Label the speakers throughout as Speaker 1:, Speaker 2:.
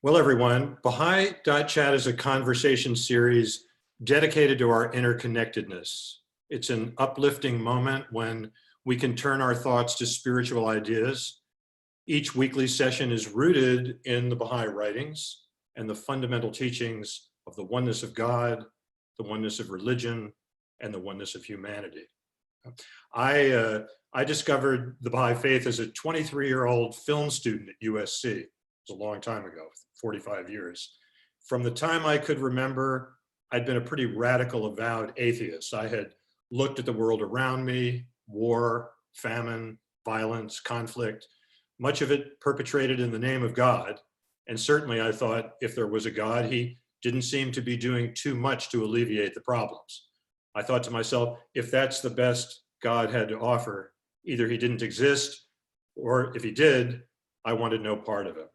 Speaker 1: Well, everyone, Bahai.chat is a conversation series dedicated to our interconnectedness. It's an uplifting moment when we can turn our thoughts to spiritual ideas. Each weekly session is rooted in the Baha'i writings and the fundamental teachings of the oneness of God, the oneness of religion, and the oneness of humanity. I discovered the Baha'i Faith as a 23-year-old film student at USC. It was a long time ago, 45 years. From the time I could remember, I'd been a pretty radical, avowed atheist. I had looked at the world around me, war, famine, violence, conflict, much of it perpetrated in the name of God. And certainly I thought if there was a God, he didn't seem to be doing too much to alleviate the problems. I thought to myself, if that's the best God had to offer, either he didn't exist, or if he did, I wanted no part of it.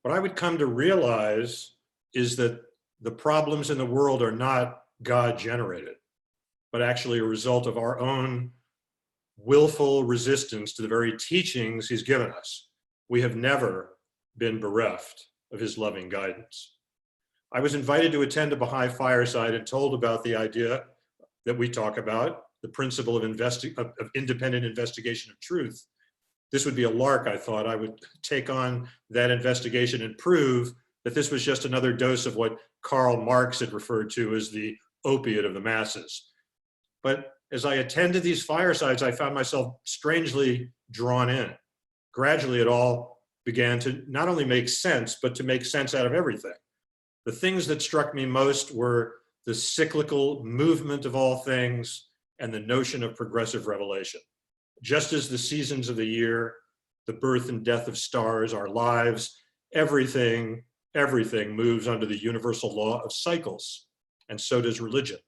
Speaker 1: What I would come to realize is that the problems in the world are not God generated, but actually a result of our own willful resistance to the very teachings he's given us. We have never been bereft of his loving guidance. I was invited to attend a Baha'i fireside and told about the idea that we talk about, the principle of independent investigation of truth. This would be a lark, I thought. I would take on that investigation and prove that this was just another dose of what Karl Marx had referred to as the opiate of the masses. But as I attended these firesides, I found myself strangely drawn in. Gradually, it all began to not only make sense, but to make sense out of everything. The things that struck me most were the cyclical movement of all things and the notion of progressive revelation. Just as the seasons of the year, the birth and death of stars, our lives, everything moves under the universal law of cycles, and so does religion.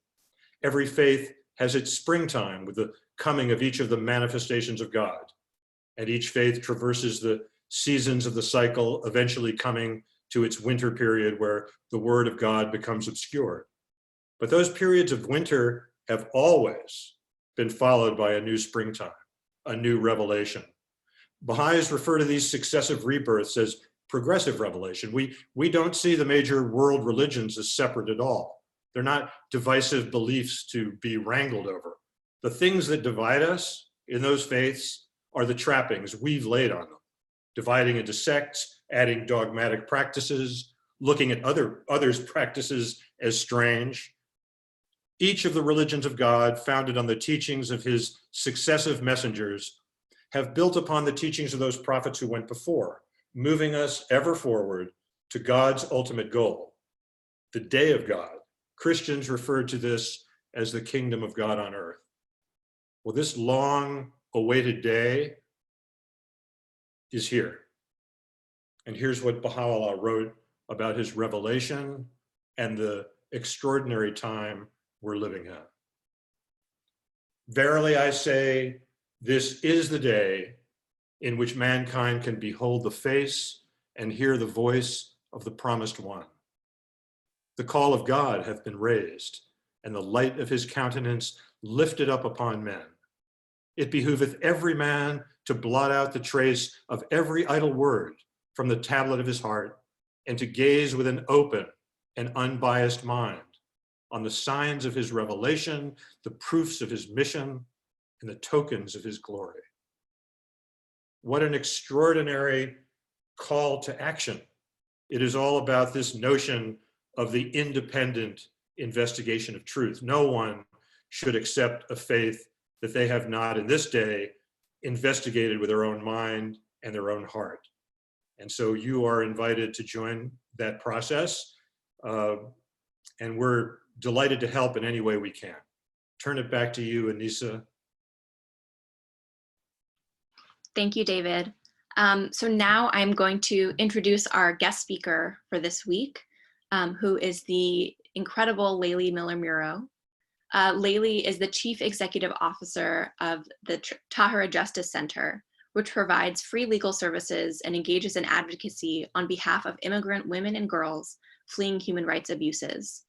Speaker 1: Every faith has its springtime with the coming of each of the manifestations of God, and each faith traverses the seasons of the cycle, eventually coming to its winter period where the word of God becomes obscured. But those periods of winter have always been followed by a new springtime, a new revelation. Baha'is refer to these successive rebirths as progressive revelation. We don't see the major world religions as separate at all. They're not divisive beliefs to be wrangled over. The things that divide us in those faiths are the trappings we've laid on them, dividing into sects, adding dogmatic practices, looking at others' practices as strange. Each of the religions of God, founded on the teachings of his successive messengers, have built upon the teachings of those prophets who went before, moving us ever forward to God's ultimate goal, the day of God. Christians refer to this as the kingdom of God on earth. Well, this long-awaited day is here. And here's what Baha'u'llah wrote about his revelation and the extraordinary time we're living in. Verily I say, this is the day in which mankind can behold the face and hear the voice of the promised one. The call of God hath been raised, and the light of his countenance lifted up upon men. It behooveth every man to blot out the trace of every idle word from the tablet of his heart, and to gaze with an open and unbiased mind on the signs of his revelation, the proofs of his mission, and the tokens of his glory. What an extraordinary call to action. It is all about this notion of the independent investigation of truth. No one should accept a faith that they have not in this day investigated with their own mind and their own heart. And so you are invited to join that process, and we're delighted to help in any way we can. Turn it back to you, Anissa.
Speaker 2: Thank you, David. So now I'm going to introduce our guest speaker for this week, who is the incredible Layli Miller-Muro. Layli is the Chief Executive Officer of the Tahirih Justice Center, which provides free legal services and engages in advocacy on behalf of immigrant women and girls fleeing human rights abuses.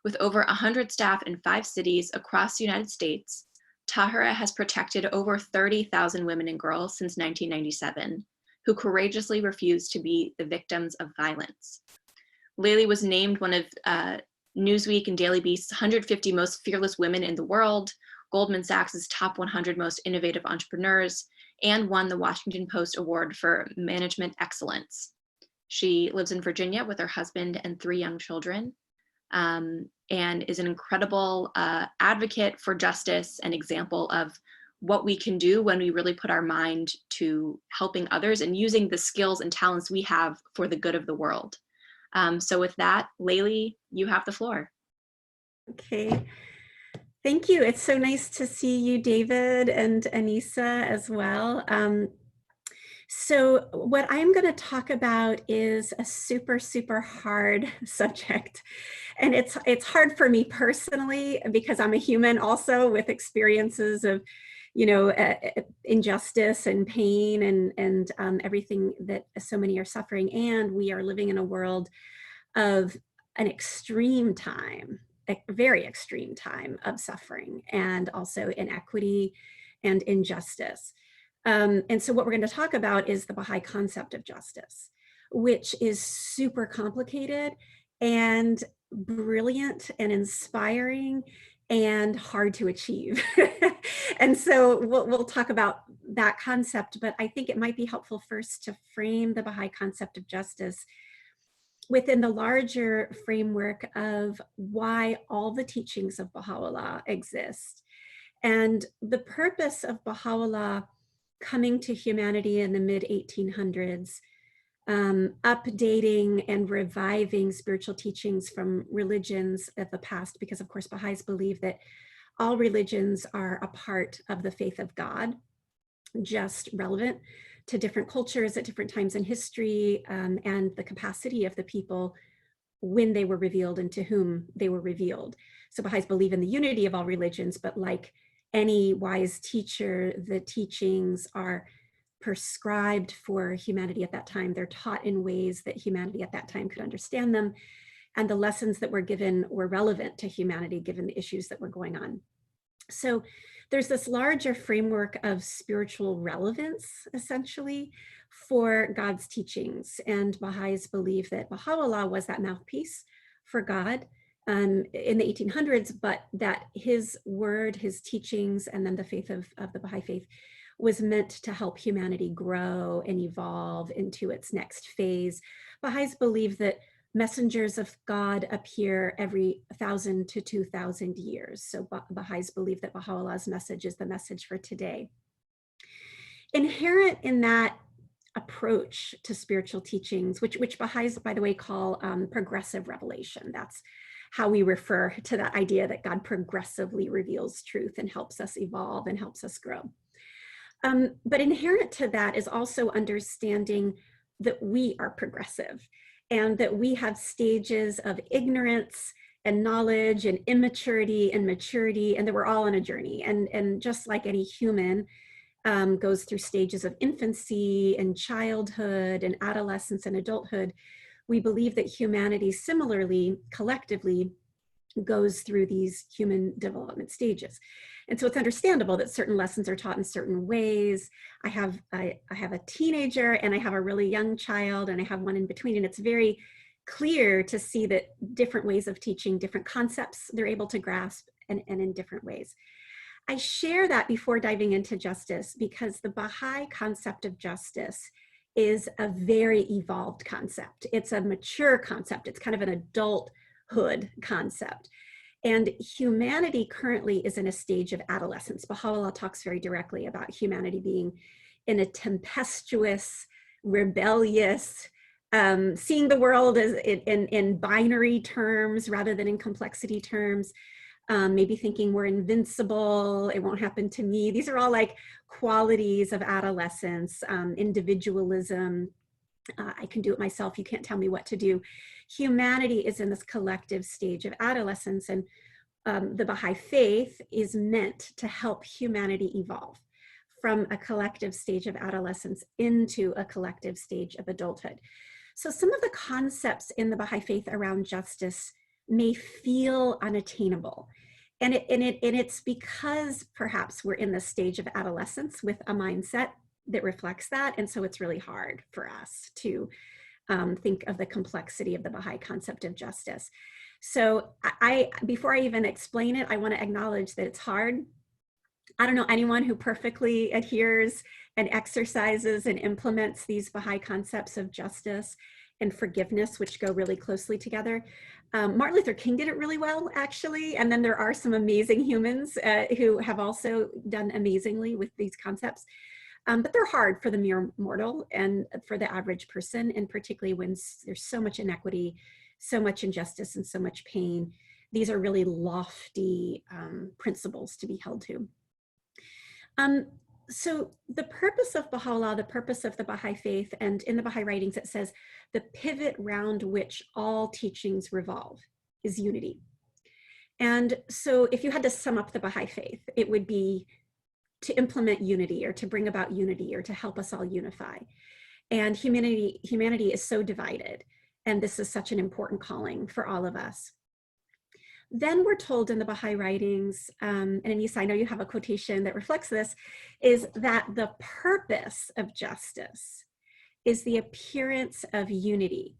Speaker 2: With over 100 staff in 5 cities across the United States, Tahirih has protected over 30,000 women and girls since 1997, who courageously refused to be the victims of violence. Layli was named one of Newsweek and Daily Beast's 150 most fearless women in the world, Goldman Sachs' top 100 most innovative entrepreneurs, and won the Washington Post Award for Management Excellence. She lives in Virginia with her husband and 3 young children, and is an incredible advocate for justice and example of what we can do when we really put our mind to helping others and using the skills and talents we have for the good of the world. So with that, Layli, you have the floor.
Speaker 3: Okay. Thank you. It's so nice to see you, David, and Anissa as well. So what I'm going to talk about is a super, super hard subject. And it's hard for me personally because I'm a human also with experiences of, injustice and pain and everything that so many are suffering. And we are living in a world of an extreme time, a very extreme time of suffering and also inequity and injustice. And so what we're going to talk about is the Baha'i concept of justice, which is super complicated and brilliant and inspiring and hard to achieve. And so we'll talk about that concept, but I think it might be helpful first to frame the Baha'i concept of justice within the larger framework of why all the teachings of Baha'u'llah exist. And the purpose of Baha'u'llah coming to humanity in the mid-1800s, updating and reviving spiritual teachings from religions of the past, because of course Baha'is believe that all religions are a part of the faith of God, just relevant to different cultures at different times in history, and the capacity of the people when they were revealed and to whom they were revealed. So Baha'is believe in the unity of all religions, but like any wise teacher, the teachings are prescribed for humanity at that time. They're taught in ways that humanity at that time could understand them. And the lessons that were given were relevant to humanity given the issues that were going on. So there's this larger framework of spiritual relevance, essentially, for God's teachings. And Baha'is believe that Baha'u'llah was that mouthpiece for God in the 1800s, but that his word, his teachings, and then the faith of the Baha'i Faith was meant to help humanity grow and evolve into its next phase. Baha'is believe that messengers of God appear every 1,000 to 2,000 years. So Baha'is believe that Baha'u'llah's message is the message for today. Inherent in that approach to spiritual teachings, which Baha'is, by the way, call progressive revelation. That's how we refer to that idea that God progressively reveals truth and helps us evolve and helps us grow. But inherent to that is also understanding that we are progressive and that we have stages of ignorance and knowledge and immaturity and maturity, and that we're all on a journey. And just like any human goes through stages of infancy and childhood and adolescence and adulthood, we believe that humanity similarly, collectively, goes through these human development stages. And so it's understandable that certain lessons are taught in certain ways. I have a teenager and I have a really young child and I have one in between, and it's very clear to see that different ways of teaching, different concepts they're able to grasp and in different ways. I share that before diving into justice because the Baha'i concept of justice is a very evolved concept. It's a mature concept. It's kind of an adulthood concept. And humanity currently is in a stage of adolescence. Baha'u'llah talks very directly about humanity being in a tempestuous, rebellious, seeing the world as in binary terms rather than in complexity terms, maybe thinking we're invincible, it won't happen to me. These are all like qualities of adolescence, individualism, I can do it myself, you can't tell me what to do. Humanity is in this collective stage of adolescence, and the Baha'i Faith is meant to help humanity evolve from a collective stage of adolescence into a collective stage of adulthood. So some of the concepts in the Baha'i Faith around justice may feel unattainable. And it's because perhaps we're in this stage of adolescence with a mindset that reflects that. And so it's really hard for us to think of the complexity of the Baha'i concept of justice. So before I even explain it, I want to acknowledge that it's hard. I don't know anyone who perfectly adheres and exercises and implements these Baha'i concepts of justice and forgiveness, which go really closely together. Martin Luther King did it really well, actually. And then there are some amazing humans who have also done amazingly with these concepts. But they're hard for the mere mortal and for the average person, and particularly when there's so much inequity, so much injustice, and so much pain. These are really lofty principles to be held to. So the purpose of Baha'u'llah, the purpose of the Baha'i Faith, and in the Baha'i writings, it says the pivot round which all teachings revolve is unity. And so if you had to sum up the Baha'i Faith, it would be to implement unity, or to bring about unity, or to help us all unify. And humanity is so divided, and this is such an important calling for all of us. Then we're told in the Baha'i writings, and Anissa, I know you have a quotation that reflects this, is that the purpose of justice is the appearance of unity.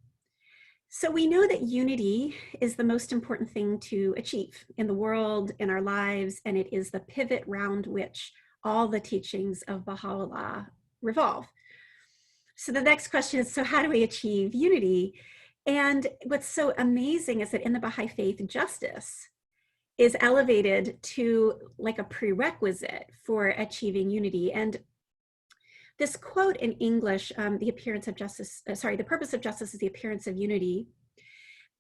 Speaker 3: So we know that unity is the most important thing to achieve in the world, in our lives, and it is the pivot round which all the teachings of Baha'u'llah revolve. So the next question is, so how do we achieve unity? And what's so amazing is that in the Baha'i Faith, justice is elevated to like a prerequisite for achieving unity. And this quote in English, the purpose of justice is the appearance of unity,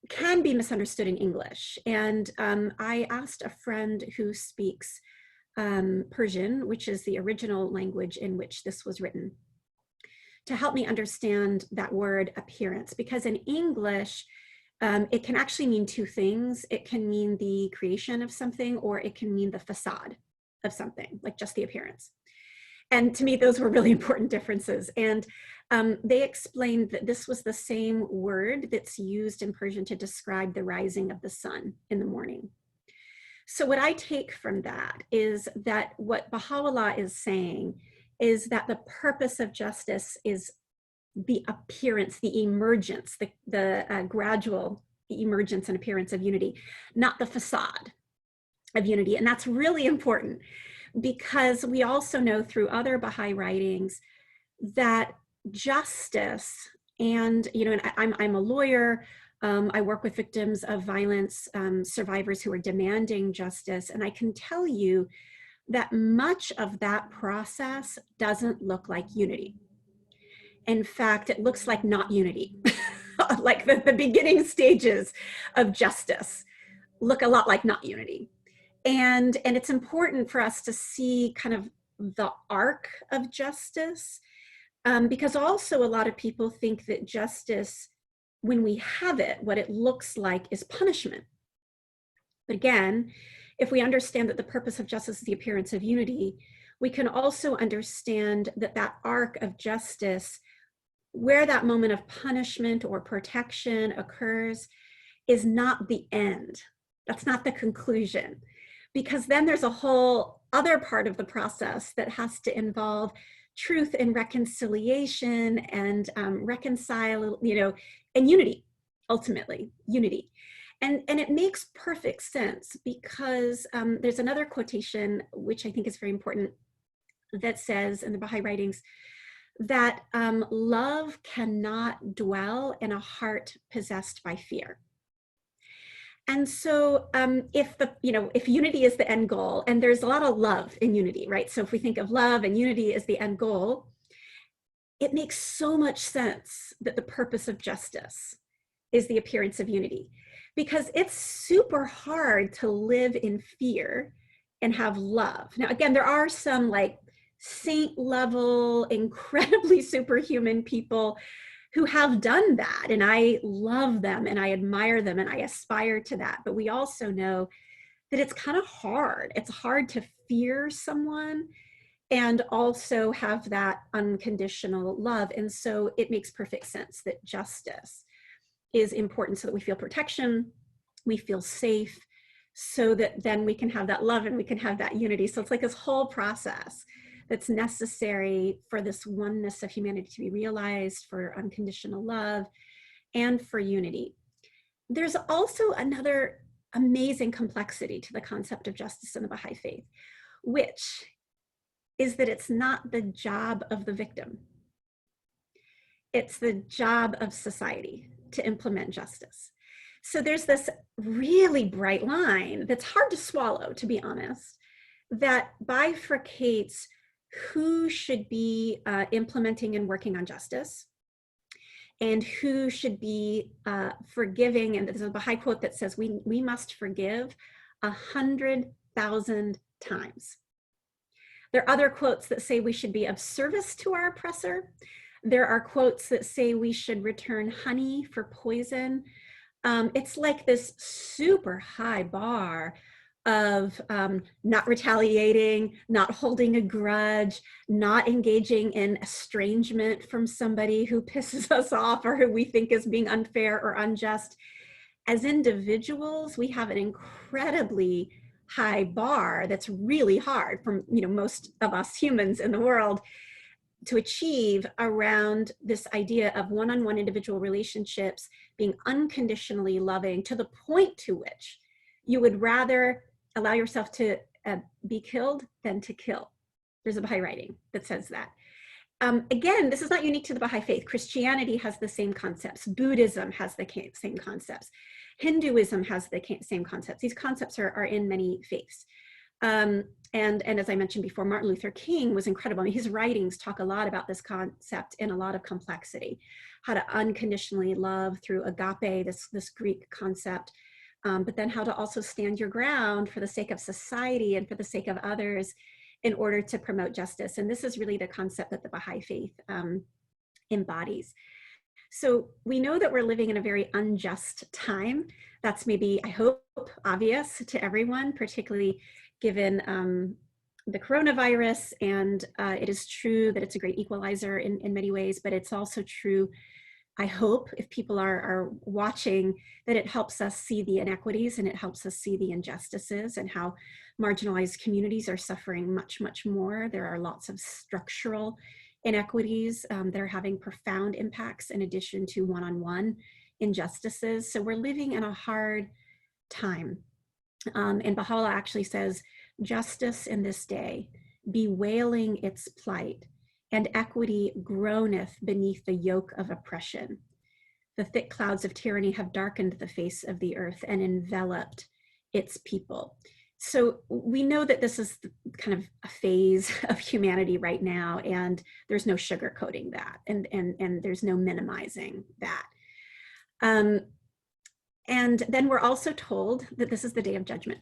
Speaker 3: can be misunderstood in English. And I asked a friend who speaks Persian, which is the original language in which this was written, to help me understand that word appearance, because in English, it can actually mean two things. It can mean the creation of something, or it can mean the facade of something, like just the appearance. And to me, those were really important differences. And they explained that this was the same word that's used in Persian to describe the rising of the sun in the morning. So what I take from that is that what Baha'u'llah is saying is that the purpose of justice is the appearance, the emergence, the gradual emergence and appearance of unity, not the facade of unity. And that's really important, because we also know through other Baha'i writings that justice, and I'm a lawyer, I work with victims of violence, survivors who are demanding justice, and I can tell you that much of that process doesn't look like unity. In fact, it looks like not unity. Like the beginning stages of justice look a lot like not unity. And it's important for us to see kind of the arc of justice, because also a lot of people think that justice, when we have it, what it looks like is punishment. But again, if we understand that the purpose of justice is the appearance of unity, we can also understand that that arc of justice, where that moment of punishment or protection occurs, is not the end. That's not the conclusion, because then there's a whole other part of the process that has to involve truth and reconciliation and reconcile, and unity, ultimately, unity. And it makes perfect sense, because there's another quotation, which I think is very important, that says in the Baha'i writings that love cannot dwell in a heart possessed by fear. And so if unity is the end goal, and there's a lot of love in unity, right? So if we think of love and unity as the end goal, it makes so much sense that the purpose of justice is the appearance of unity, because it's super hard to live in fear and have love. Now, again, there are some like saint level, incredibly superhuman people who have done that, and I love them and I admire them and I aspire to that. But we also know that it's kind of hard. It's hard to fear someone and also have that unconditional love. And so it makes perfect sense that justice is important, so that we feel protection, we feel safe, so that then we can have that love and we can have that unity. So it's like this whole process that's necessary for this oneness of humanity to be realized, for unconditional love, and for unity. There's also another amazing complexity to the concept of justice in the Baha'i Faith, which is that it's not the job of the victim. It's the job of society to implement justice. So there's this really bright line that's hard to swallow, to be honest, that bifurcates who should be implementing and working on justice and who should be forgiving. And there's a Baha'i quote that says, we must forgive 100,000 times. There are other quotes that say we should be of service to our oppressor. There are quotes that say we should return honey for poison. It's like this super high bar of not retaliating, not holding a grudge, not engaging in estrangement from somebody who pisses us off or who we think is being unfair or unjust. As individuals, we have an incredibly high bar that's really hard for most of us humans in the world to achieve around this idea of one-on-one individual relationships being unconditionally loving to the point to which you would rather allow yourself to be killed than to kill. There's a Baha'i writing that says that. Again, this is not unique to the Baha'i Faith. Christianity has the same concepts. Buddhism has the same concepts. Hinduism has the same concepts. These concepts are in many faiths. And as I mentioned before, Martin Luther King was incredible. I mean, his writings talk a lot about this concept in a lot of complexity, how to unconditionally love through agape, this Greek concept, but then how to also stand your ground for the sake of society and for the sake of others in order to promote justice. And this is really the concept that the Baha'i Faith embodies. So we know that we're living in a very unjust time. That's maybe, I hope, obvious to everyone, particularly given the coronavirus. And it is true that it's a great equalizer in many ways, but it's also true, I hope, if people are watching, that it helps us see the inequities and it helps us see the injustices and how marginalized communities are suffering much, much more. There are lots of structural inequities that are having profound impacts in addition to one-on-one injustices. So we're living in a hard time. And Baha'u'llah actually says, justice in this day, bewailing its plight, and equity groaneth beneath the yoke of oppression. The thick clouds of tyranny have darkened the face of the earth and enveloped its people. So we know that this is kind of a phase of humanity right now, and there's no sugarcoating that, and there's no minimizing that. And then we're also told that this is the day of judgment.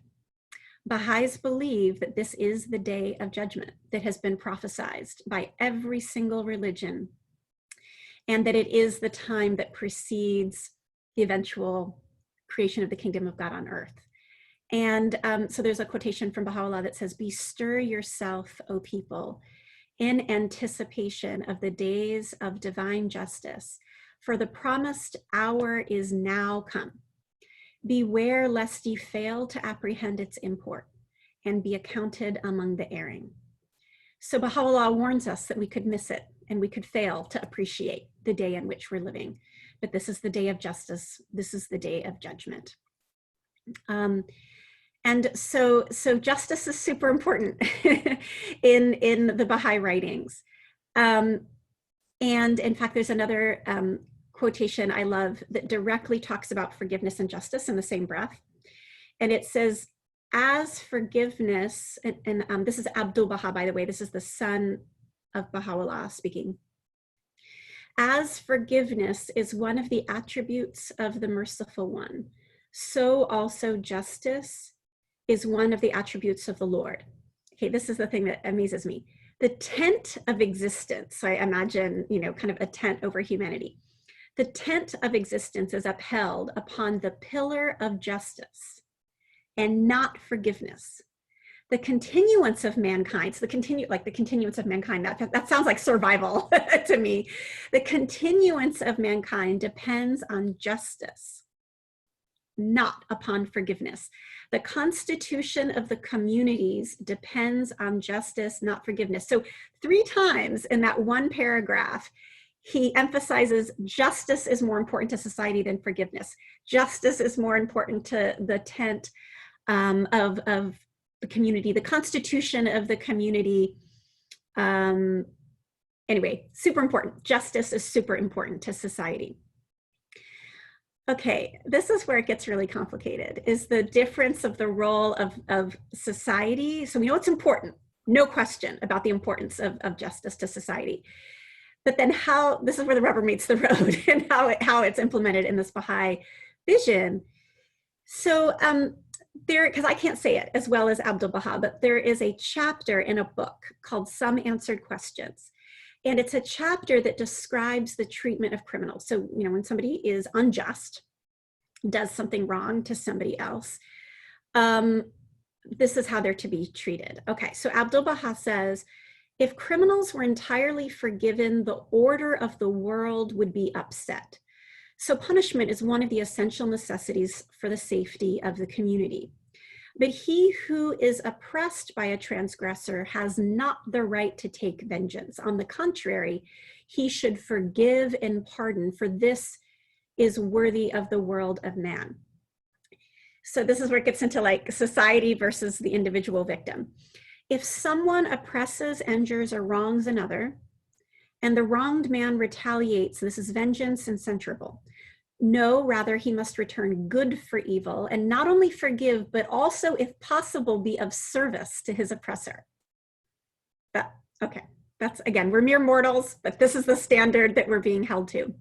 Speaker 3: Baha'is believe that this is the day of judgment that has been prophesized by every single religion, and that it is the time that precedes the eventual creation of the kingdom of God on earth. And so there's a quotation from Baha'u'llah that says, "Bestir yourself, O people, in anticipation of the days of divine justice, for the promised hour is now come. Beware lest ye fail to apprehend its import and be accounted among the erring." So Baha'u'llah warns us that we could miss it and we could fail to appreciate the day in which we're living. But this is the day of justice. This is the day of judgment. And so justice is super important in the Baha'i writings. And in fact, there's another quotation I love that directly talks about forgiveness and justice in the same breath. And it says, as forgiveness, and this is Abdul Baha, by the way, this is the son of Baha'u'llah speaking. As forgiveness is one of the attributes of the merciful one, so also justice is one of the attributes of the Lord. Okay, this is the thing that amazes me. The tent of existence, so I imagine, kind of a tent over humanity. The tent of existence is upheld upon the pillar of justice and not forgiveness. The continuance of mankind, so the continuance of mankind, that sounds like survival to me. The continuance of mankind depends on justice, not upon forgiveness. The constitution of the communities depends on justice, not forgiveness. So 3 times in that one paragraph, he emphasizes justice is more important to society than forgiveness. Justice is more important to the tent of the community, the constitution of the community. Anyway, super important. Justice is super important to society. Okay, this is where it gets really complicated, is the difference of the role of society. So we know it's important, no question about the importance of justice to society. But then how, this is where the rubber meets the road and how it's implemented in this Baha'i vision. So there, because I can't say it as well as Abdul Baha, but there is a chapter in a book called Some Answered Questions. And it's a chapter that describes the treatment of criminals. So, you know, when somebody is unjust, does something wrong to somebody else, this is how they're to be treated. Okay, so Abdul Baha says, if criminals were entirely forgiven, the order of the world would be upset. So punishment is one of the essential necessities for the safety of the community. But he who is oppressed by a transgressor has not the right to take vengeance. On the contrary, he should forgive and pardon, for this is worthy of the world of man. So this is where it gets into like society versus the individual victim. If someone oppresses, injures, or wrongs another, and the wronged man retaliates, this is vengeance and censurable. No, rather he must return good for evil, and not only forgive, but also, if possible, be of service to his oppressor. Okay, that's, again, we're mere mortals, but this is the standard that we're being held to.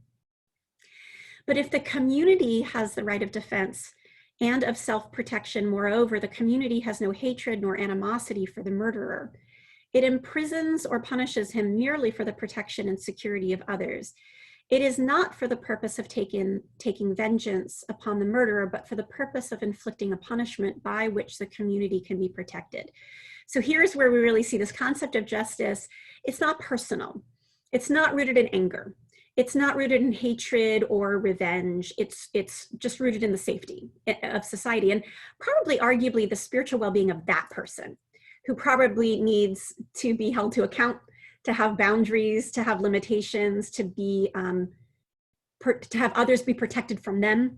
Speaker 3: But if the community has the right of defense and of self-protection, moreover, the community has no hatred nor animosity for the murderer. It imprisons or punishes him merely for the protection and security of others. It is not for the purpose of taking vengeance upon the murderer, but for the purpose of inflicting a punishment by which the community can be protected. So here's where we really see this concept of justice. It's not personal. It's not rooted in anger. It's not rooted in hatred or revenge. It's just rooted in the safety of society, and probably arguably the spiritual well-being of that person, who probably needs to be held to account, to have boundaries, to have limitations, to be to have others be protected from them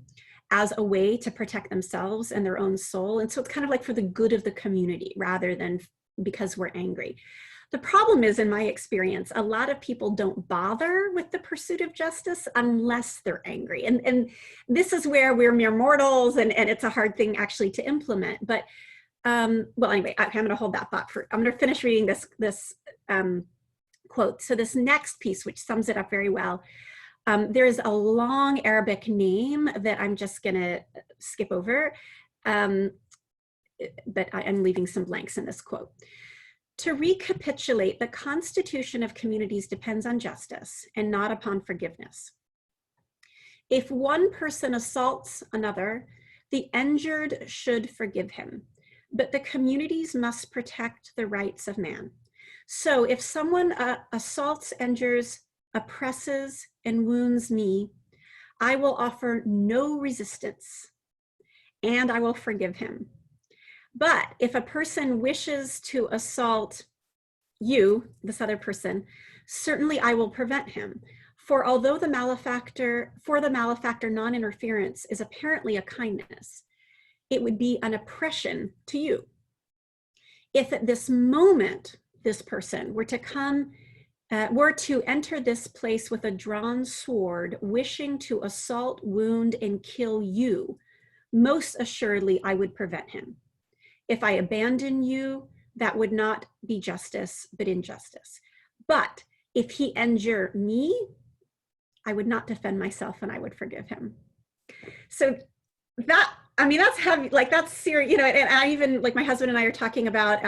Speaker 3: as a way to protect themselves and their own soul. And so it's kind of like for the good of the community rather than because we're angry. The problem is, in my experience, a lot of people don't bother with the pursuit of justice unless they're angry. And this is where we're mere mortals, and it's a hard thing actually to implement. But well, anyway, I'm going to hold that thought for, I'm going to finish reading this quote. So this next piece, which sums it up very well, there's a long Arabic name that I'm just going to skip over, but I'm leaving some blanks in this quote. To recapitulate, the constitution of communities depends on justice and not upon forgiveness. If one person assaults another, the injured should forgive him, but the communities must protect the rights of man. So if someone assaults, injures, oppresses, and wounds me, I will offer no resistance, and I will forgive him. But if a person wishes to assault you, this other person, certainly I will prevent him. For although the malefactor non-interference is apparently a kindness, it would be an oppression to you. If at this moment, this person were to enter this place with a drawn sword, wishing to assault, wound, and kill you, most assuredly I would prevent him. If I abandon you, that would not be justice, but injustice. But if he injure me, I would not defend myself and I would forgive him. So that, I mean, that's heavy, like that's serious, you know, and I even, like my husband and I are talking about,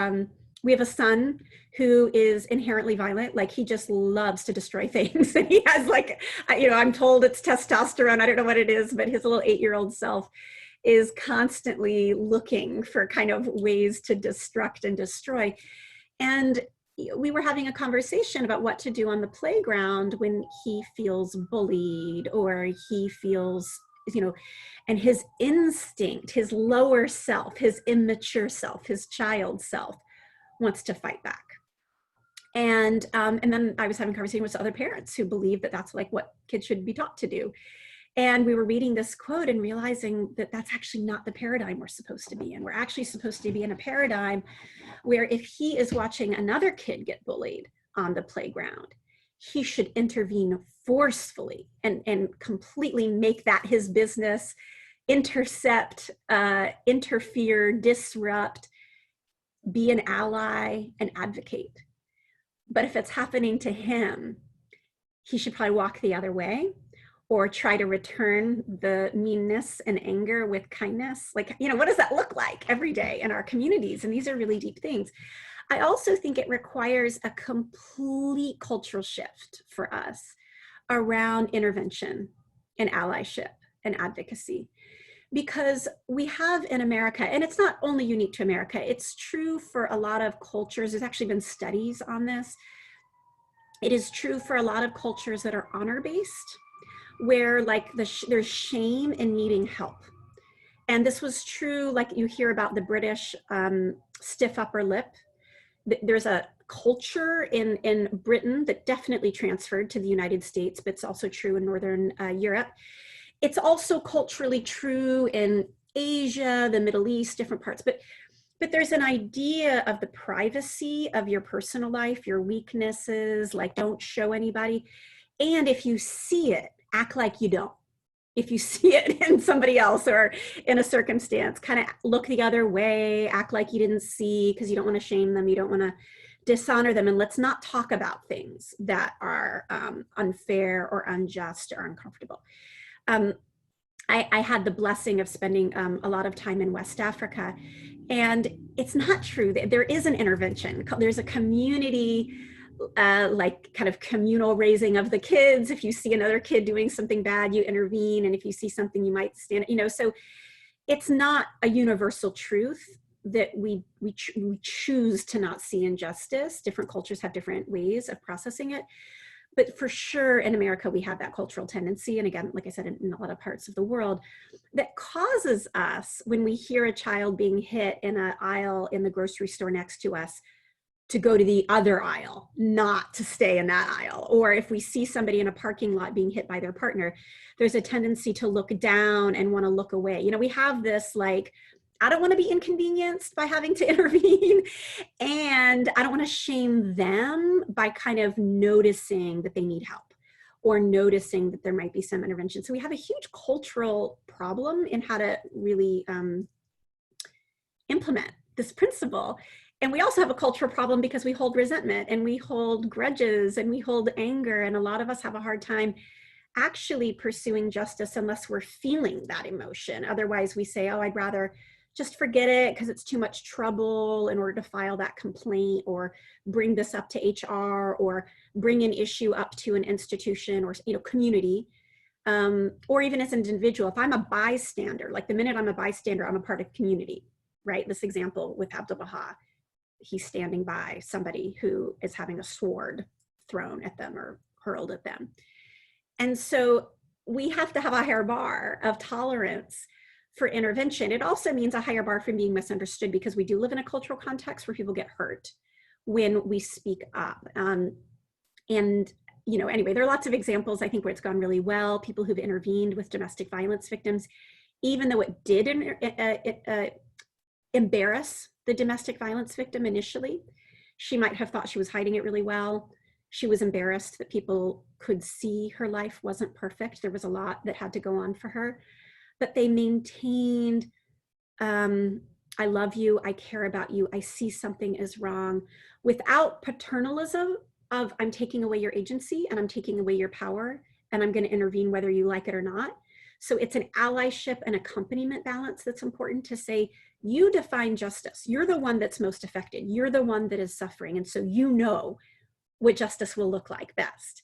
Speaker 3: we have a son who is inherently violent. Like he just loves to destroy things. And he has like, you know, I'm told it's testosterone. I don't know what it is, but his little 8-year-old self is constantly looking for kind of ways to destruct and destroy. And we were having a conversation about what to do on the playground when he feels bullied or he feels and his instinct, his lower self, his immature self, his child self wants to fight back. And then I was having a conversation with other parents who believe that that's like what kids should be taught to do. And we were reading this quote and realizing that that's actually not the paradigm we're supposed to be in. We're actually supposed to be in a paradigm where if he is watching another kid get bullied on the playground, he should intervene forcefully and completely make that his business, intercept, interfere, disrupt, be an ally, and advocate. But if it's happening to him, he should probably walk the other way or try to return the meanness and anger with kindness. Like, what does that look like every day in our communities? And these are really deep things. I also think it requires a complete cultural shift for us around intervention and allyship and advocacy. Because we have in America, and it's not only unique to America, it's true for a lot of cultures. There's actually been studies on this. It is true for a lot of cultures that are honor-based, where like there's shame in needing help. And this was true, like you hear about the British stiff upper lip. There's a culture in Britain that definitely transferred to the United States, but it's also true in Northern Europe. It's also culturally true in Asia, the Middle East, different parts, but there's an idea of the privacy of your personal life, your weaknesses, like don't show anybody. And if you see it, act like you don't. If you see it in somebody else or in a circumstance, kind of look the other way, act like you didn't see, because you don't want to shame them, you don't want to dishonor them, and let's not talk about things that are unfair or unjust or uncomfortable. I had the blessing of spending a lot of time in West Africa, and it's not true that there is an intervention. There's a community, like kind of communal raising of the kids. If you see another kid doing something bad, you intervene, and if you see something, you might stand, so it's not a universal truth that we choose to not see injustice. Different cultures have different ways of processing it. But for sure, in America, we have that cultural tendency. And again, like I said, in a lot of parts of the world, that causes us, when we hear a child being hit in an aisle in the grocery store next to us, to go to the other aisle, not to stay in that aisle. Or if we see somebody in a parking lot being hit by their partner, there's a tendency to look down and want to look away. We have this like, I don't want to be inconvenienced by having to intervene, and I don't want to shame them by kind of noticing that they need help or noticing that there might be some intervention. So we have a huge cultural problem in how to really implement this principle. And we also have a cultural problem because we hold resentment and we hold grudges and we hold anger. And a lot of us have a hard time actually pursuing justice unless we're feeling that emotion. Otherwise we say, oh, I'd rather just forget it because it's too much trouble in order to file that complaint or bring this up to HR or bring an issue up to an institution or community, or even as an individual. If I'm a bystander, like the minute I'm a bystander, I'm a part of community, right? This example with Abdul Baha, he's standing by somebody who is having a sword thrown at them or hurled at them. And so we have to have a higher bar of tolerance for intervention. It also means a higher bar from being misunderstood, because we do live in a cultural context where people get hurt when we speak up. Anyway, there are lots of examples, I think, where it's gone really well. People who've intervened with domestic violence victims, even though it did embarrass the domestic violence victim initially, she might have thought she was hiding it really well. She was embarrassed that people could see her life wasn't perfect. There was a lot that had to go on for her. But they maintained, I love you, I care about you, I see something is wrong, without paternalism of I'm taking away your agency and I'm taking away your power and I'm going to intervene whether you like it or not. So it's an allyship and accompaniment balance that's important to say, you define justice. You're the one that's most affected. You're the one that is suffering. And so you know what justice will look like best.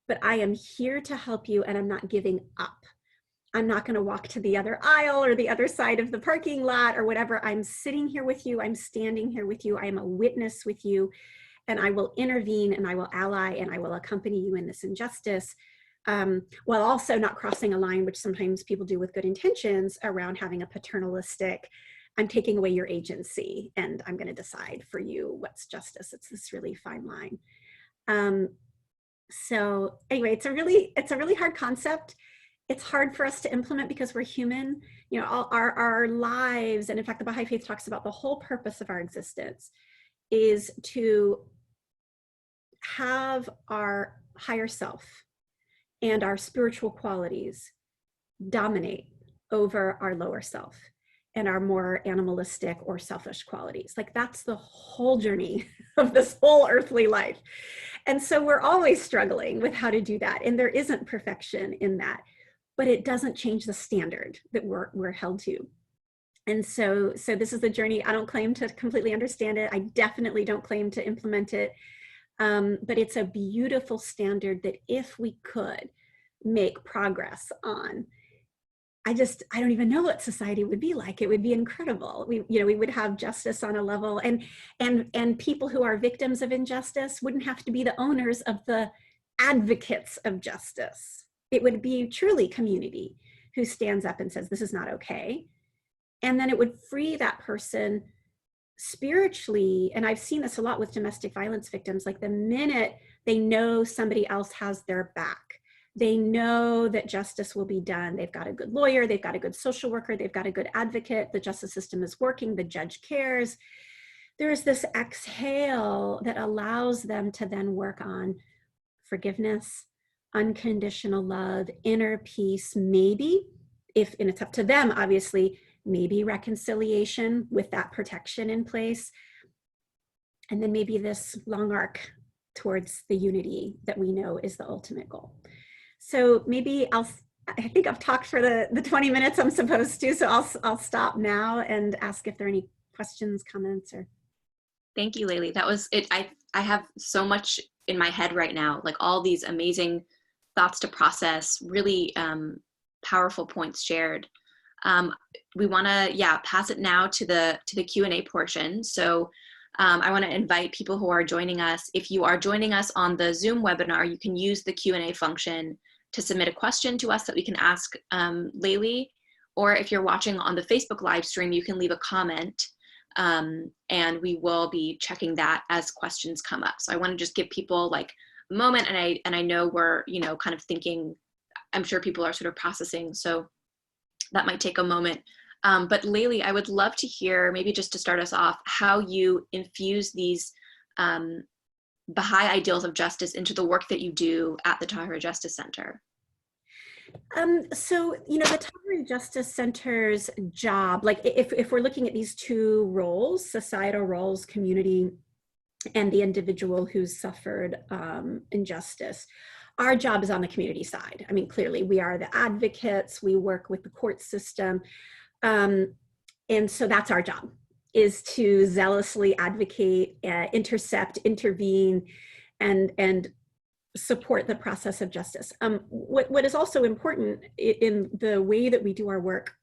Speaker 3: But I am here to help you, and I'm not giving up. I'm not going to walk to the other aisle or the other side of the parking lot or whatever. I'm sitting here with you. I'm standing here with you. I am a witness with you, and I will intervene and I will ally and I will accompany you in this injustice. while also not crossing a line, which sometimes people do with good intentions, around having a paternalistic, I'm taking away your agency and I'm going to decide for you what's justice. It's this really fine line. So anyway, it's a really hard concept. It's hard for us to implement because we're human. You know, all our lives, and in fact, the Baha'i Faith talks about the whole purpose of our existence is to have our higher self and our spiritual qualities dominate over our lower self and our more animalistic or selfish qualities. Like, that's the whole journey of this whole earthly life. And so we're always struggling with how to do that. And there isn't perfection in that, but it doesn't change the standard that we're held to. And so this is the journey. I don't claim to completely understand it. I definitely don't claim to implement it. But it's a beautiful standard that if we could make progress on, I don't even know what society would be like. It would be incredible. We would have justice on a level, and people who are victims of injustice wouldn't have to be the owners of the advocates of justice. It would be truly community who stands up and says, this is not okay. And then it would free that person spiritually. And I've seen this a lot with domestic violence victims. Like, the minute they know somebody else has their back, they know that justice will be done. They've got a good lawyer, they've got a good social worker, they've got a good advocate, the justice system is working, the judge cares. There's this exhale that allows them to then work on forgiveness, unconditional love, inner peace, maybe, and it's up to them, obviously, maybe reconciliation with that protection in place. And then maybe this long arc towards the unity that we know is the ultimate goal. So maybe I think I've talked for the 20 minutes I'm supposed to, so I'll stop now and ask if there are any questions, comments, or.
Speaker 2: Thank you, Layli. That was it. I have so much in my head right now, like all these amazing thoughts to process, really powerful points shared. We want to, pass it now to the Q&A portion. So I want to invite people who are joining us. If you are joining us on the Zoom webinar, you can use the Q&A function to submit a question to us that we can ask Layli. Or if you're watching on the Facebook live stream, you can leave a comment, and we will be checking that as questions come up. So I want to just give people like a moment, and I know we're kind of thinking. I'm sure people are sort of processing, so that might take a moment. But Layli, I would love to hear, maybe just to start us off, how you infuse these Baha'i ideals of justice into the work that you do at the Tahirih Justice Center.
Speaker 3: So, the Tahirih Justice Center's job, like if we're looking at these two roles, societal roles, community, and the individual who's suffered injustice, our job is on the community side. I mean, clearly we are the advocates, we work with the court system. And so that's our job, is to zealously advocate, intercept, intervene, and support the process of justice. What is also important in the way that we do our work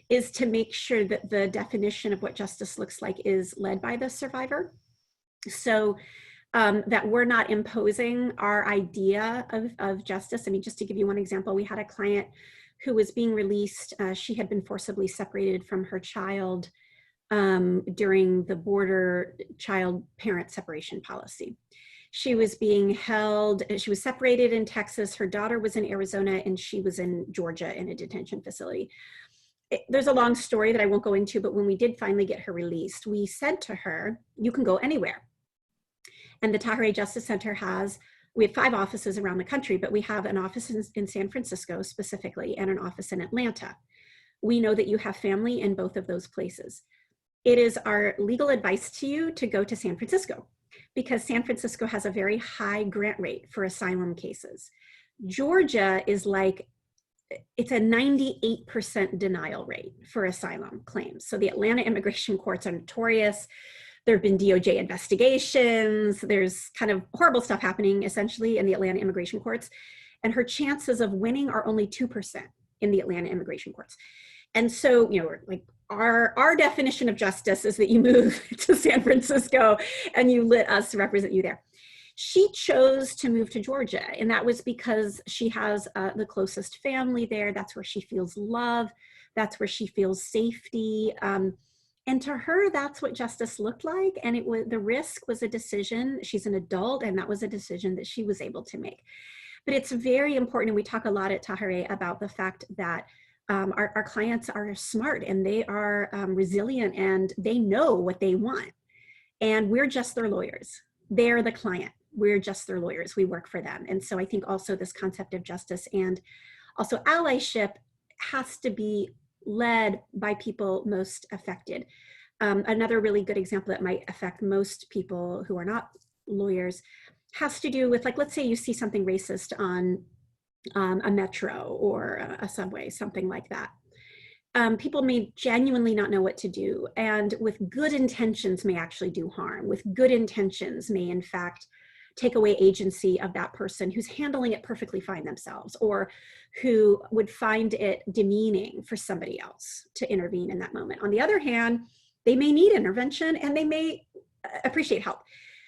Speaker 3: is to make sure that the definition of what justice looks like is led by the survivor. So that we're not imposing our idea of justice. I mean, just to give you one example, we had a client who was being released. She had been forcibly separated from her child during the border child-parent separation policy. She was being held, she was separated in Texas, her daughter was in Arizona, and she was in Georgia in a detention facility. There's a long story that I won't go into, but when we did finally get her released, we said to her, you can go anywhere. And the Tahirih Justice Center we have 5 offices around the country, but we have an office in San Francisco specifically, and an office in Atlanta. We know that you have family in both of those places. It is our legal advice to you to go to San Francisco, because San Francisco has a very high grant rate for asylum cases. Georgia is it's a 98% denial rate for asylum claims. So the Atlanta immigration courts are notorious. There have been DOJ investigations. There's kind of horrible stuff happening essentially in the Atlanta immigration courts. And her chances of winning are only 2% in the Atlanta immigration courts. And so, our definition of justice is that you move to San Francisco and you let us represent you there. She chose to move to Georgia, and that was because she has the closest family there. That's where she feels love. That's where she feels safety. And to her, that's what justice looked like. And it was, the risk was a decision. She's an adult, and that was a decision that she was able to make. But it's very important, and we talk a lot at Tahirih about the fact that our clients are smart, and they are resilient, and they know what they want. And we're just their lawyers. They're the client. We're just their lawyers. We work for them. And so I think also this concept of justice and also allyship has to be led by people most affected. Another really good example that might affect most people who are not lawyers has to do with, like, let's say you see something racist on a metro or a subway, something like that. People may genuinely not know what to do, and with good intentions may actually do harm. With good intentions may in fact take away agency of that person who's handling it perfectly fine themselves, or who would find it demeaning for somebody else to intervene in that moment. On the other hand, they may need intervention and they may appreciate help.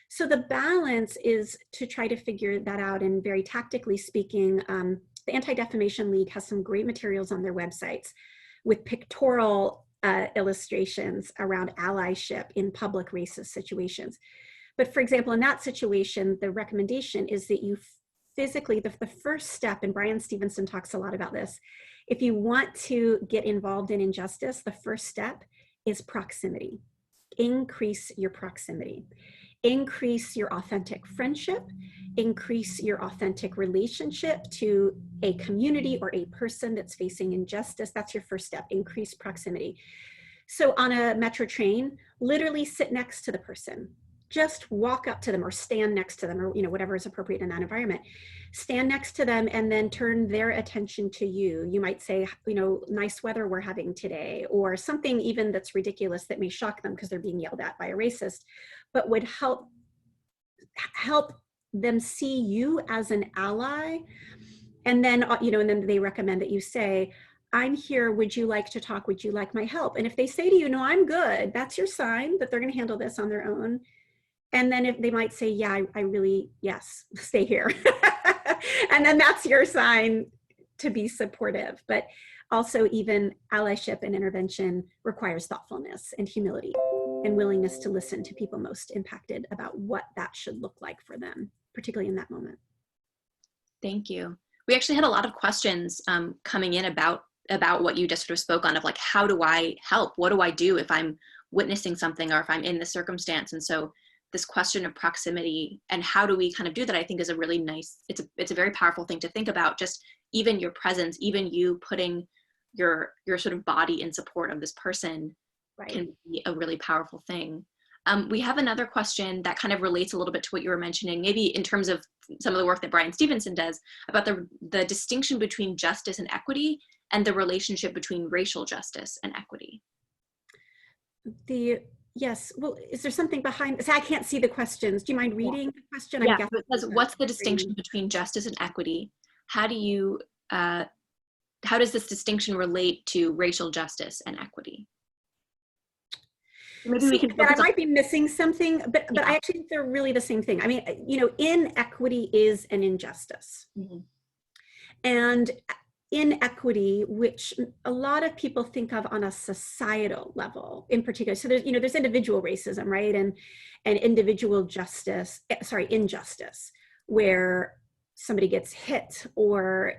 Speaker 3: So the balance is to try to figure that out. And very tactically speaking, the Anti-Defamation League has some great materials on their websites with pictorial illustrations around allyship in public racist situations. But for example, in that situation, the recommendation is that you physically, the first step, and Brian Stevenson talks a lot about this, if you want to get involved in injustice, the first step is proximity. Increase your proximity. Increase your authentic friendship, increase your authentic relationship to a community or a person that's facing injustice. That's your first step, increase proximity. So on a metro train, literally sit next to the person. Just walk up to them or stand next to them, or whatever is appropriate in that environment. Stand next to them and then turn their attention to you. You might say, nice weather we're having today, or something even that's ridiculous that may shock them because they're being yelled at by a racist, but would help them see you as an ally. And then, and then they recommend that you say, I'm here, would you like to talk? Would you like my help? And if they say to you, no, I'm good, that's your sign that they're going to handle this on their own. And then if they might say, yeah, I really, yes, stay here. And then that's your sign to be supportive. But also even allyship and intervention requires thoughtfulness and humility and willingness to listen to people most impacted about what that should look like for them, particularly in that moment.
Speaker 2: Thank you. We actually had a lot of questions coming in about what you just sort of spoke on, of like, how do I help? What do I do if I'm witnessing something or if I'm in this circumstance? And so this question of proximity and how do we kind of do that, I think is a really nice, it's a very powerful thing to think about. Just even your presence, even you putting your sort of body in support of this person, right, can be a really powerful thing. We have another question that kind of relates a little bit to what you were mentioning, maybe in terms of some of the work that Brian Stevenson does about the distinction between justice and equity and the relationship between racial justice and equity.
Speaker 3: Yes, well, is there something behind this? I can't see the questions. Do you mind reading the question?
Speaker 2: Yeah, it says, what's the distinction between justice and equity? How does this distinction relate to racial justice and equity? Maybe we can
Speaker 3: I might be missing something, but I actually think they're really the same thing. I mean, inequity is an injustice. Mm-hmm. And inequity, which a lot of people think of on a societal level in particular. So there's individual racism, right? And individual injustice, where somebody gets hit or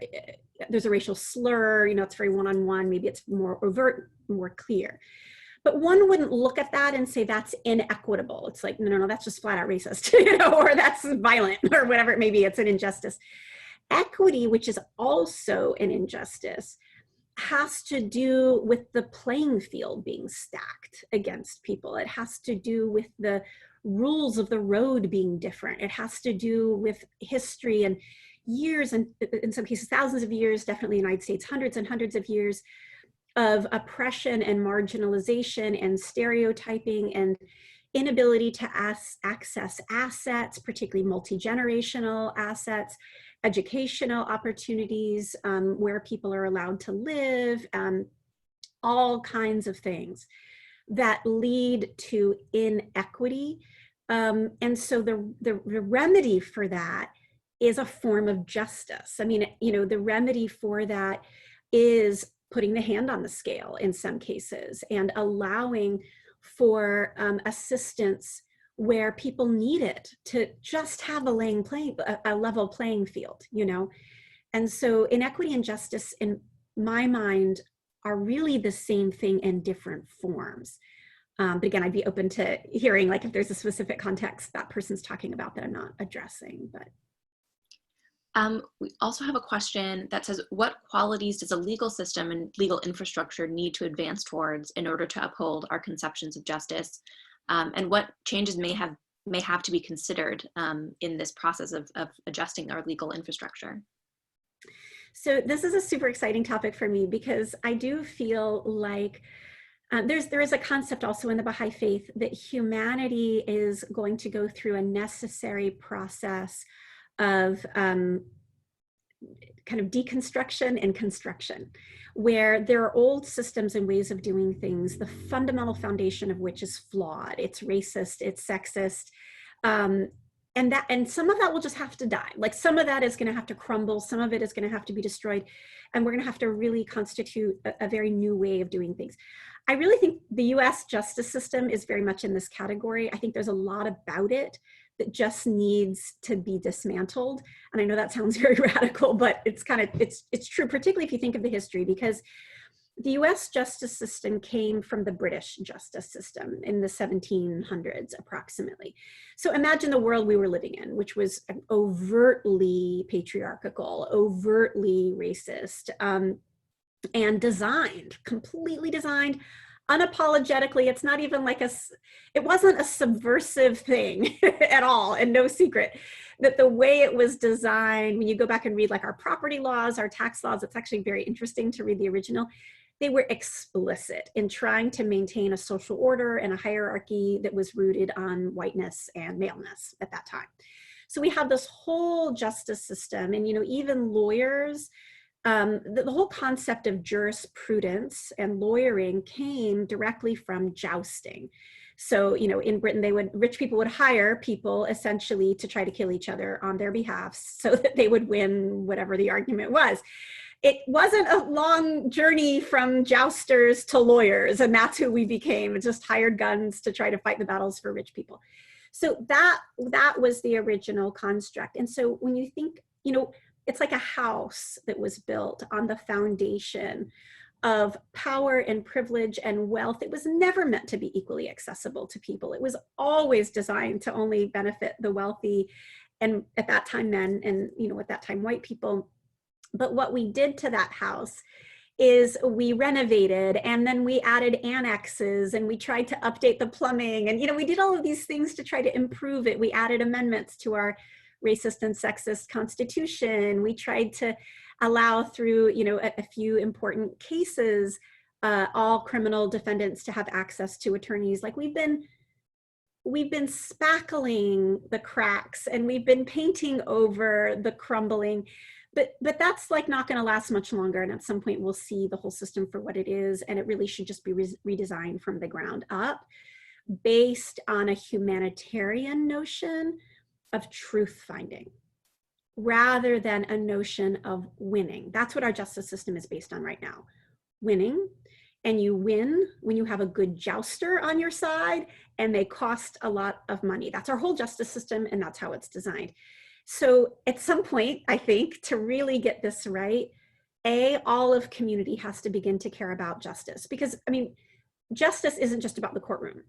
Speaker 3: there's a racial slur, it's very one-on-one, maybe it's more overt, more clear. But one wouldn't look at that and say that's inequitable. It's like, no, that's just flat out racist, or that's violent, or whatever it may be, it's an injustice. Equity, which is also an injustice, has to do with the playing field being stacked against people. It has to do with the rules of the road being different. It has to do with history and years, and in some cases thousands of years, definitely in the United States, hundreds and hundreds of years of oppression and marginalization and stereotyping and inability to access assets, particularly multi-generational assets, educational opportunities, where people are allowed to live, all kinds of things that lead to inequity. And so the remedy for that is a form of justice. I mean, the remedy for that is putting the hand on the scale in some cases and allowing for assistance where people need it to just have a level playing field, And so inequity and justice, in my mind, are really the same thing in different forms. But again, I'd be open to hearing, like, if there's a specific context that person's talking about that I'm not addressing. But
Speaker 2: we also have a question that says, what qualities does a legal system and legal infrastructure need to advance towards in order to uphold our conceptions of justice? And what changes may have to be considered in this process of adjusting our legal infrastructure?
Speaker 3: So this is a super exciting topic for me, because I do feel like there is a concept also in the Baha'i Faith that humanity is going to go through a necessary process of kind of deconstruction and construction, where there are old systems and ways of doing things, the fundamental foundation of which is flawed. It's racist, it's sexist, and some of that will just have to die. Like, some of that is going to have to crumble, some of it is going to have to be destroyed, and we're going to have to really constitute a very new way of doing things. I really think the US justice system is very much in this category. I think there's a lot about it that just needs to be dismantled. And I know that sounds very radical, but it's true, particularly if you think of the history, because the US justice system came from the British justice system in the 1700s, approximately. So imagine the world we were living in, which was overtly patriarchal, overtly racist, and completely designed, unapologetically. It's not even like it wasn't a subversive thing at all, and no secret that the way it was designed, when you go back and read like our property laws, our tax laws, it's actually very interesting to read the original. They were explicit in trying to maintain a social order and a hierarchy that was rooted on whiteness and maleness at that time. So we have this whole justice system, and even lawyers, the whole concept of jurisprudence and lawyering came directly from jousting. So, in Britain, rich people would hire people essentially to try to kill each other on their behalf so that they would win whatever the argument was. It wasn't a long journey from jousters to lawyers, and that's who we became. Just hired guns to try to fight the battles for rich people. So that was the original construct. And so when you think, it's like a house that was built on the foundation of power and privilege and wealth. It was never meant to be equally accessible to people. It was always designed to only benefit the wealthy, and at that time men, and at that time white people. But what we did to that house is we renovated, and then we added annexes, and we tried to update the plumbing, and we did all of these things to try to improve it. We added amendments to our racist and sexist constitution. We tried to allow through, a few important cases, all criminal defendants to have access to attorneys. Like, we've been spackling the cracks, and we've been painting over the crumbling, but that's like not going to last much longer. And at some point we'll see the whole system for what it is, and it really should just be redesigned from the ground up, based on a humanitarian notion of truth finding, rather than a notion of winning. That's what our justice system is based on right now. Winning. And you win when you have a good jouster on your side, and they cost a lot of money. That's our whole justice system, and that's how it's designed. So at some point, I think, to really get this right, all of community has to begin to care about justice. Because, justice isn't just about the courtroom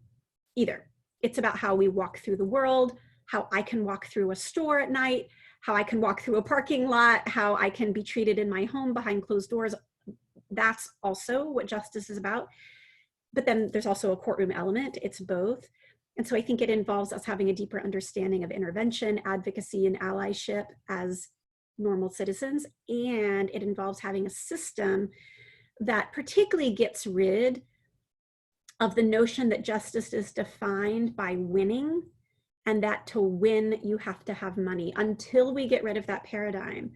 Speaker 3: either. It's about how we walk through the world, how I can walk through a store at night, how I can walk through a parking lot, how I can be treated in my home behind closed doors. That's also what justice is about. But then there's also a courtroom element. It's both. And so I think it involves us having a deeper understanding of intervention, advocacy, and allyship as normal citizens. And it involves having a system that particularly gets rid of the notion that justice is defined by winning, and that to win, you have to have money. Until we get rid of that paradigm,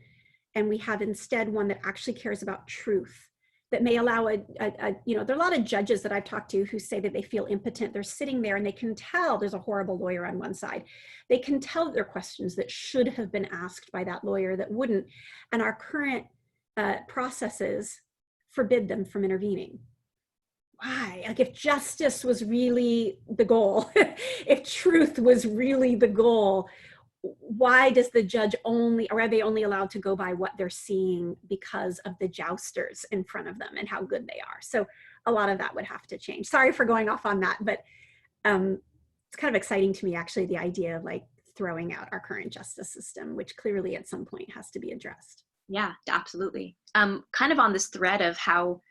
Speaker 3: and we have instead one that actually cares about truth that may allow there are a lot of judges that I've talked to who say that they feel impotent. They're sitting there and they can tell there's a horrible lawyer on one side. They can tell there are questions that should have been asked by that lawyer that wouldn't. And our current processes forbid them from intervening. Why? Like, if justice was really the goal, if truth was really the goal, why does the judge or are they only allowed to go by what they're seeing because of the jousters in front of them and how good they are? So a lot of that would have to change. Sorry for going off on that, but it's kind of exciting to me, actually, the idea of like throwing out our current justice system, which clearly at some point has to be addressed.
Speaker 2: Yeah, absolutely. Kind of on this thread of how,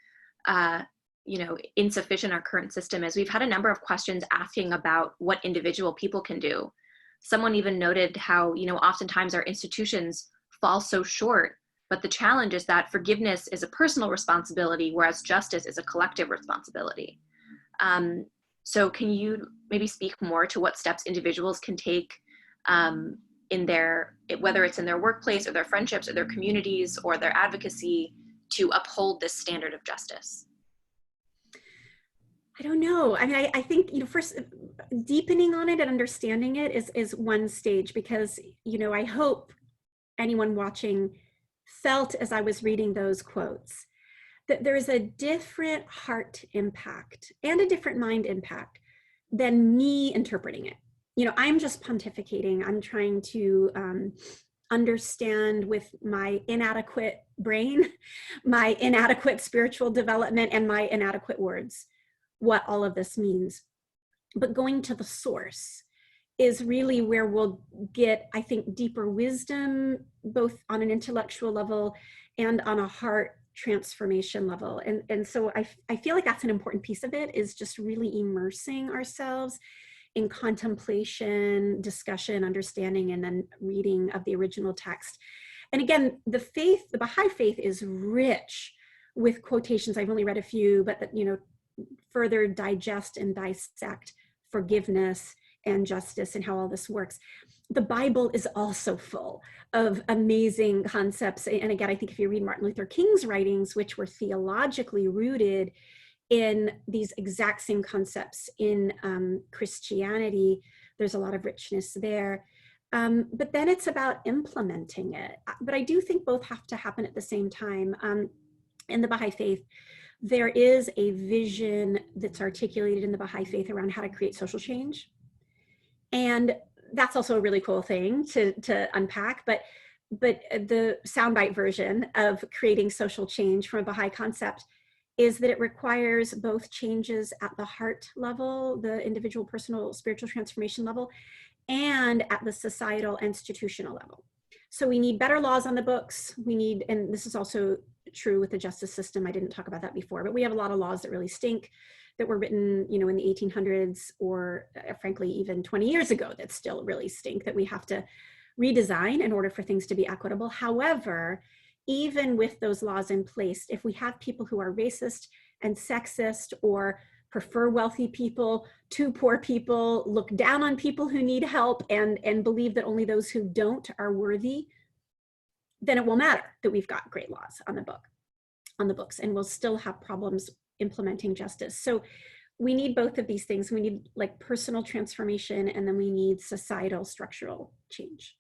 Speaker 2: insufficient our current system is, we've had a number of questions asking about what individual people can do. Someone even noted how, oftentimes our institutions fall so short, but the challenge is that forgiveness is a personal responsibility, whereas justice is a collective responsibility. So can you maybe speak more to what steps individuals can take whether it's in their workplace or their friendships or their communities or their advocacy, to uphold this standard of justice?
Speaker 3: I don't know. I mean, I think, first deepening on it and understanding it is one stage, because, I hope anyone watching felt, as I was reading those quotes, that there's a different heart impact and a different mind impact than me interpreting it. I'm just pontificating. I'm trying to understand with my inadequate brain, my inadequate spiritual development, and my inadequate words what all of this means. But going to the source is really where we'll get, I think, deeper wisdom, both on an intellectual level and on a heart transformation level. And so I feel like that's an important piece of it, is just really immersing ourselves in contemplation, discussion, understanding, and then reading of the original text. And again, the Baha'i faith is rich with quotations. I've only read a few, but that, further digest and dissect forgiveness and justice and how all this works. The Bible is also full of amazing concepts. And again, I think if you read Martin Luther King's writings, which were theologically rooted in these exact same concepts in Christianity, there's a lot of richness there. But then it's about implementing it. But I do think both have to happen at the same time. In the Baha'i Faith, there is a vision that's articulated in the Baha'i Faith around how to create social change. And that's also a really cool thing to unpack. But the soundbite version of creating social change from a Baha'i concept is that it requires both changes at the heart level, the individual, personal, spiritual transformation level, and at the societal, institutional level. So we need better laws on the books. And this is also true with the justice system. I didn't talk about that before, but we have a lot of laws that really stink, that were written, in the 1800s, or frankly, even 20 years ago, that still really stink, that we have to redesign in order for things to be equitable. However, even with those laws in place, if we have people who are racist and sexist, or prefer wealthy people to poor people, look down on people who need help, and believe that only those who don't are worthy, then it will matter that we've got great laws on the books, and we'll still have problems implementing justice. So we need both of these things. We need like personal transformation, and then we need societal structural change.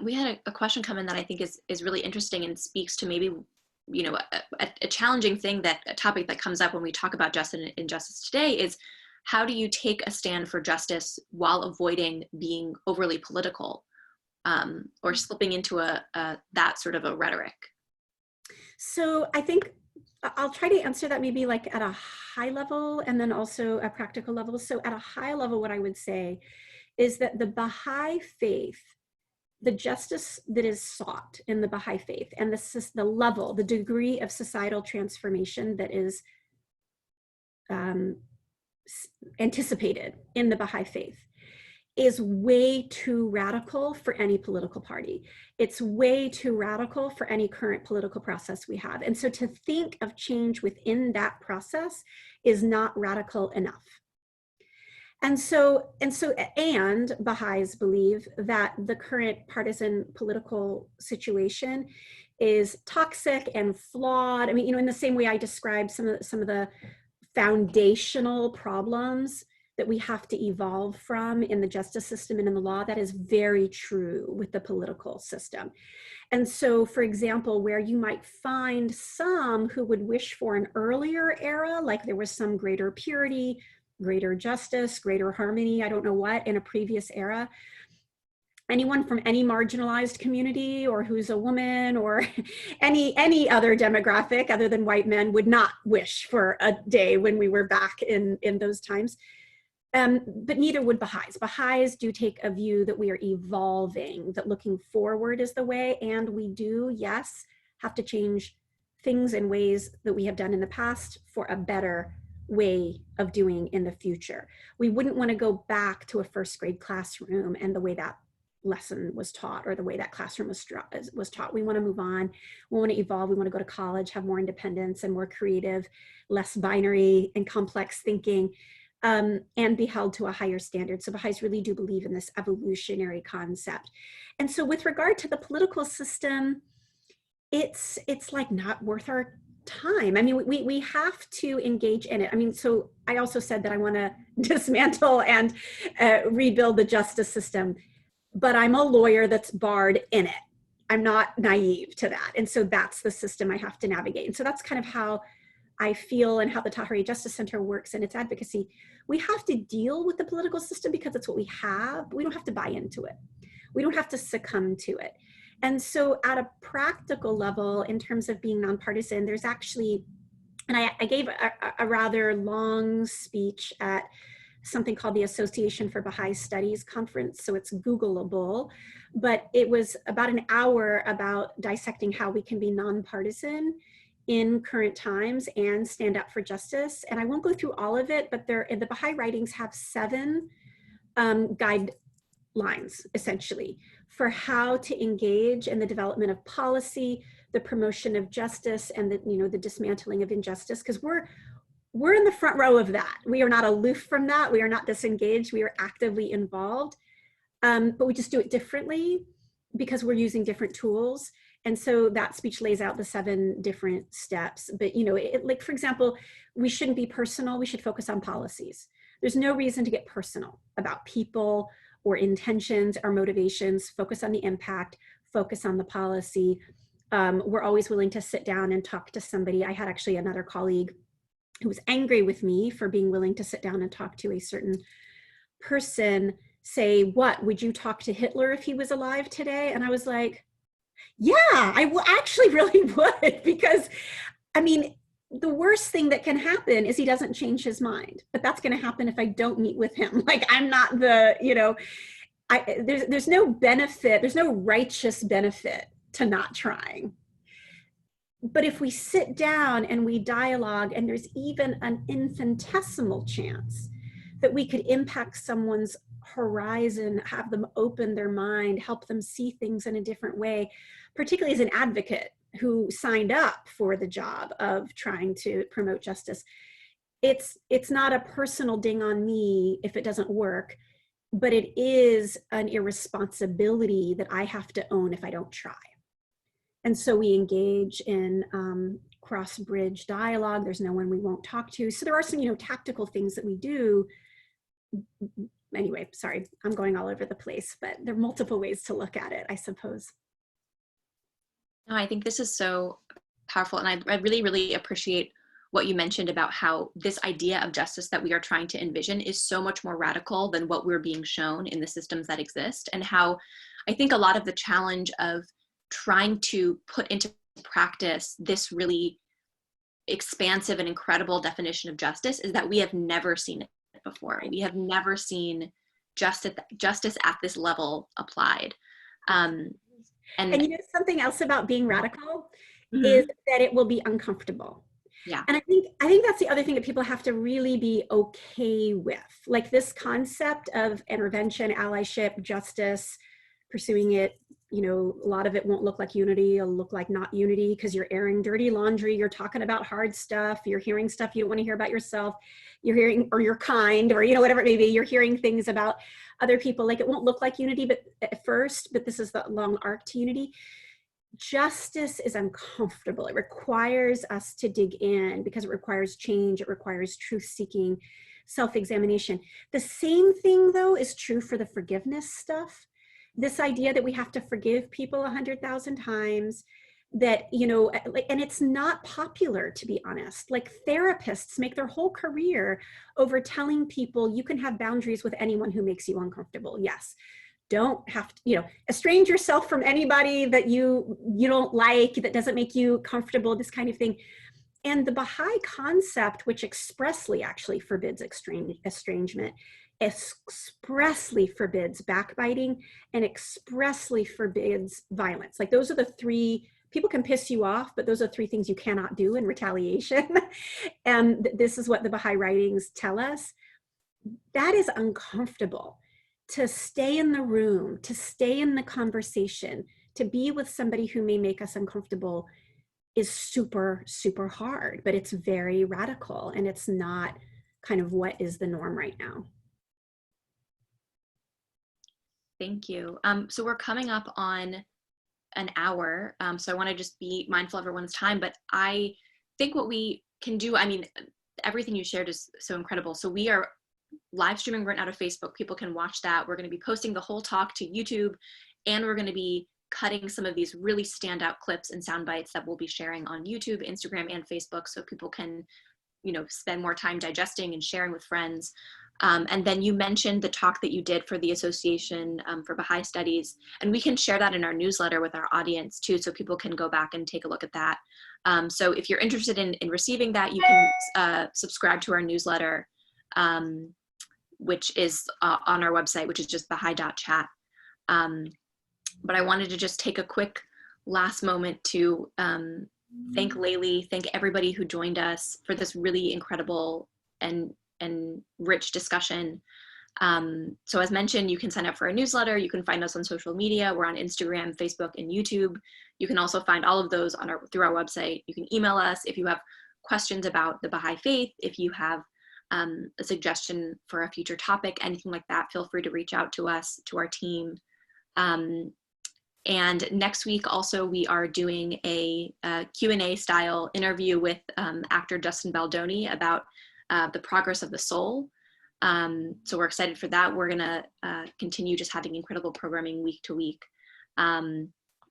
Speaker 2: We had a question come in that I think is really interesting and speaks to maybe, a challenging thing, a topic that comes up when we talk about justice and injustice today, is how do you take a stand for justice while avoiding being overly political, or slipping into that sort of a rhetoric?
Speaker 3: So I think I'll try to answer that maybe like at a high level and then also a practical level. So at a high level, what I would say is that the Baha'i Faith, the justice that is sought in the Baha'i Faith, and the degree of societal transformation that is anticipated in the Baha'i Faith, is way too radical for any political party. It's way too radical for any current political process we have. And so to think of change within that process is not radical enough. And Baha'is believe that the current partisan political situation is toxic and flawed. I mean, you know, in the same way I described some of the foundational problems that we have to evolve from in the justice system and in the law, that is very true with the political system. And so, for example, where you might find some who would wish for an earlier era, like there was some greater purity, greater justice, greater harmony, I don't know what, in a previous era, anyone from any marginalized community or who's a woman or any other demographic other than white men would not wish for a day when we were back in those times. But neither would Baha'is. Baha'is do take a view that we are evolving, that looking forward is the way, and we do, yes, have to change things in ways that we have done in the past for a better way of doing in the future. We wouldn't want to go back to a first grade classroom and the way that lesson was taught or the way that classroom was taught. We want to move on. We want to evolve. We want to go to college, have more independence and more creative, less binary and complex thinking. And be held to a higher standard. So Baha'is really do believe in this evolutionary concept. And so with regard to the political system, it's like not worth our time. I mean, we have to engage in it. I mean, so I also said that I want to dismantle and rebuild the justice system, but I'm a lawyer that's barred in it. I'm not naive to that. And so that's the system I have to navigate. And so that's kind of how I feel and how the Tahirih Justice Center works in its advocacy. We have to deal with the political system because it's what we have. We don't have to buy into it. We don't have to succumb to it. And so at a practical level, in terms of being nonpartisan, there's actually, and I gave a rather long speech at something called the Association for Baha'i Studies conference. So it's Googleable, but it was about an hour about dissecting how we can be nonpartisan in current times and stand up for justice. And I won't go through all of it, but the Baha'i writings have 7 guidelines, essentially, for how to engage in the development of policy, the promotion of justice, and the dismantling of injustice, because we're in the front row of that. We are not aloof from that. We are not disengaged. We are actively involved, but we just do it differently because we're using different tools. And so that speech lays out the 7 different steps. But, like, for example, we shouldn't be personal. We should focus on policies. There's no reason to get personal about people or intentions or motivations. Focus on the impact, focus on the policy. We're always willing to sit down and talk to somebody. I had actually another colleague who was angry with me for being willing to sit down and talk to a certain person, say, what, would you talk to Hitler if he was alive today? And I was like, yeah, I actually really would, because I mean, the worst thing that can happen is he doesn't change his mind, but that's going to happen if I don't meet with him. Like, I'm not there's no benefit, there's no righteous benefit to not trying. But if we sit down and we dialogue, and there's even an infinitesimal chance that we could impact someone's horizon, have them open their mind, help them see things in a different way, particularly as an advocate who signed up for the job of trying to promote justice. It's not a personal ding on me if it doesn't work, but it is an irresponsibility that I have to own if I don't try. And so we engage in cross-bridge dialogue. There's no one we won't talk to. So there are some, tactical things that we do. Anyway, sorry, I'm going all over the place, but there are multiple ways to look at it, I suppose.
Speaker 2: No, I think this is so powerful. And I really, really appreciate what you mentioned about how this idea of justice that we are trying to envision is so much more radical than what we're being shown in the systems that exist. And how I think a lot of the challenge of trying to put into practice this really expansive and incredible definition of justice is that we have never seen it before. We have never seen justice at this level applied. And
Speaker 3: something else about being radical is that it will be uncomfortable.
Speaker 2: Yeah.
Speaker 3: And I think that's the other thing that people have to really be okay with. Like this concept of intervention, allyship, justice, pursuing it, a lot of it won't look like unity. It'll look like not unity because you're airing dirty laundry. You're talking about hard stuff. You're hearing stuff you don't want to hear about yourself. You're hearing, or you're kind, or, whatever it may be. You're hearing things about other people. Like it won't look like unity, but at first, but this is the long arc to unity. justice is uncomfortable. It requires us to dig in because it requires change. It requires truth-seeking, self-examination. The same thing, though, is true for the forgiveness stuff. This idea that we have to forgive people 100,000 times, that, you know, and it's not popular, to be honest. Like, therapists make their whole career over telling people you can have boundaries with anyone who makes you uncomfortable. Yes. Don't have to, you know, estrange yourself from anybody that you don't like, that doesn't make you comfortable, this kind of thing. And the Baha'i concept, which expressly actually forbids estrangement, expressly forbids backbiting, and expressly forbids violence. Like, those are the three. People can piss you off, but those are three things you cannot do in retaliation. And this is what the Baha'i writings tell us. That is uncomfortable. To stay in the room, to stay in the conversation, to be with somebody who may make us uncomfortable is super, super hard, but it's very radical, and it's not kind of what is the norm right now.
Speaker 2: Thank you. So we're coming up on an hour. So I want to just be mindful of everyone's time, but I think what we can do, I mean, everything you shared is so incredible. So we are live streaming right now to Facebook. People can watch that. We're going to be posting the whole talk to YouTube, and we're going to be cutting some of these really standout clips and sound bites that we'll be sharing on YouTube, Instagram, and Facebook, so people can, you know, spend more time digesting and sharing with friends. And then you mentioned the talk that you did for the Association for Baha'i Studies, and we can share that in our newsletter with our audience too, so people can go back and take a look at that. So if you're interested in receiving that, you can subscribe to our newsletter, which is on our website, which is just Bahai.chat. But I wanted to just take a quick last moment to thank Layli, thank everybody who joined us for this really incredible and rich discussion. So as mentioned, you can sign up for a newsletter. You can find us on social media. We're on Instagram, Facebook, and YouTube. You can also find all of those on through our website. You can email us if you have questions about the Baha'i Faith, if you have a suggestion for a future topic, anything like that, feel free to reach out to us, to our team. And next week also, we are doing a Q&A style interview with actor Justin Baldoni about the progress of the soul. So we're excited for that. We're gonna continue just having incredible programming week to week.